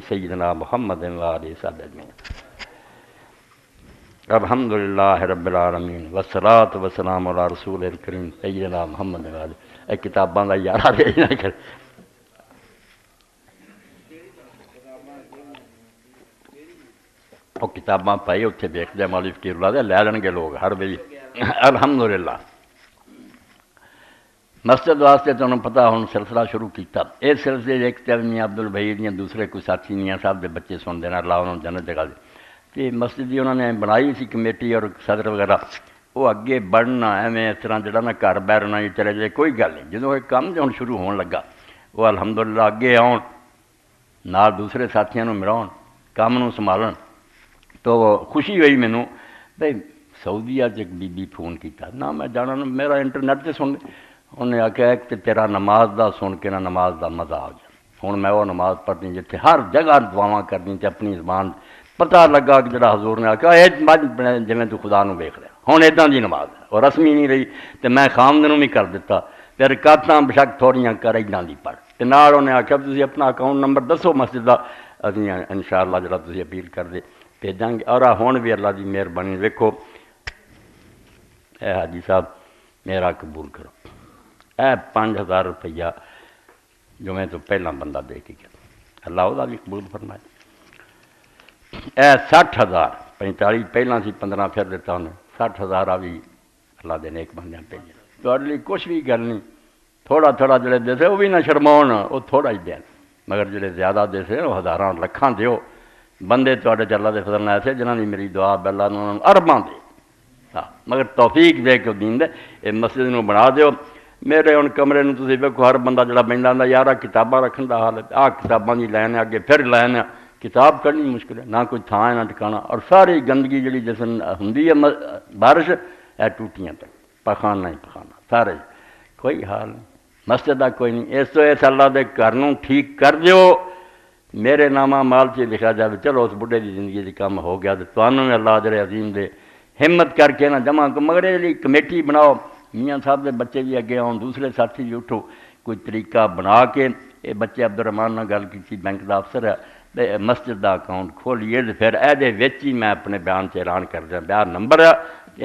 سیدنا محمد وآلہ وصحبہ اجمعین۔ الحمدللہ رب العالمین والصلاۃ والسلام علی رسول الکریم سیدنا محمد وآلہ۔ اے کتاباں دا یارا بھیجنا کر وہ کتاباں پائی اتنے دیکھتے مولوی فقیر اللہ دے لے لین گے لوگ ہر بھائی۔ الحمدللہ مسجد واسطے تو انہوں پتہ ہوں سلسلہ شروع کیتا۔ اس سلسلے ایک تے میاں عبد البہیر یا دوسرے کوئی ساتھی میاں صاحب دے بچے سن دینا اللہ انہوں جنت دے گل تے مسجد دی انہوں نے بنائی سی کمیٹی اور صدر وغیرہ وہ اگے بڑھنا ایویں اس طرح جڑا نا گھر بہ رہنا ہی چلے جائے کوئی گل نہیں۔ جدوں یہ کام جو شروع ہون لگا وہ الحمدللہ اگے آن نال دوسرے ساتھیاں نوں ملاؤن کام نوں سنبھالن تو خوشی ہوئی مینوں بھئی سعودیہ ایک بی بی فون کیتا نہ میں جانا میرا انٹرنیٹ تے سن انہیں آخیا کہ تیرا نماز دا سن کے نہ نماز دا مزہ آ گیا۔ ہوں میں وہ نماز پڑھنی جتنے ہر جگہ دعاواں کرنی تے اپنی زبان پتہ لگا کہ جڑا حضور نے آخیا اے جویں تو خدا نو ویکھ لیا ہوں اِداں دی نماز ہے اور رسمی نہیں رہی تے میں خامدنوں بھی کر دیتا تے رکعتاں بشک تھوڑیاں کر اِداں دی پڑھ تے نال انہیں آخیا تسی اپنا اکاؤنٹ نمبر دسو مسجد دا اسی انشاءاللہ جڑا تسی اپیل کر دے بھیجاں گے۔ اور ہن بھی اللہ دی مہربانی ویکھو اے حاجی صاحب میرا قبول کرو اے 5000 روپیہ جو میں تو پہلا بندہ دے کے گیا اللہ وہ بھی قبول فرمائے۔ اے 60,000 45 پہلا سی 15 پھر دیتا انہیں 60,000 بھی اللہ دے نیک بندیاں بھیجے تھوڑے لیے کچھ بھی گل نہیں تھوڑا تھوڑا جڑے دے سے وہ بھی نہ شرماؤن وہ تھوڑا ہی دین مگر جڑے زیادہ دے سے وہ ہزاراں لکھاں دیو بندے تھوڑے اللہ دے فضل نال ایسے جنہاں دی میری دعا اللہ نے انہوں نے ارباں دے ہاں مگر توفیق دے کے دین دے اے مسجد نو بنا دیو۔ میرے ہوں کمرے نو تسی ویکھو ہر بندہ جڑا بہندا ہوندا یار کتاباں رکھن دا حال ہے آ کتاباں دی لین اگے پھر لین کتاب کھڑنی مشکل ہے نہ کوئی تھان ہے نہ ٹھکانا اور ساری گندگی جڑی جس ہوندی ہے بارش اے ٹوٹیاں تک پخانہ ہی پخانہ سارے کوئی حال نہیں مسجد دا کوئی نہیں اس تو اس اللہ دے گھر نوں ٹھیک کر دیو میرے نامہ مال سے لکھا جائے چلو اس بڈھے دی زندگی دی کام ہو گیا تو تانوں بھی اللہ دے عظیم دے ہمت کر کے نہ جمع کو مگر یہ کمیٹی بناؤ میاں صاحب دے بچے بھی اگے آؤ دوسرے ساتھی بھی اٹھو کوئی طریقہ بنا کے یہ بچے عبدالرحمان نے گل کی بینک دا افسر ہے مسجد دا اکاؤنٹ کھولیے تو پھر اے وچ ہی میں اپنے بیان سے اعلان کر دیا بیان نمبر ہے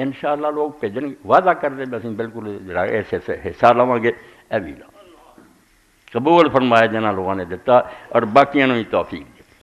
انشاءاللہ لوگ بھیجن گے وعدہ کر دیں بس بالکل ایسے حصہ لواں گے اے بھی قبول فرمایا جنہاں لوگوں نے دیتا اور باقیاں نوں بھی توفیق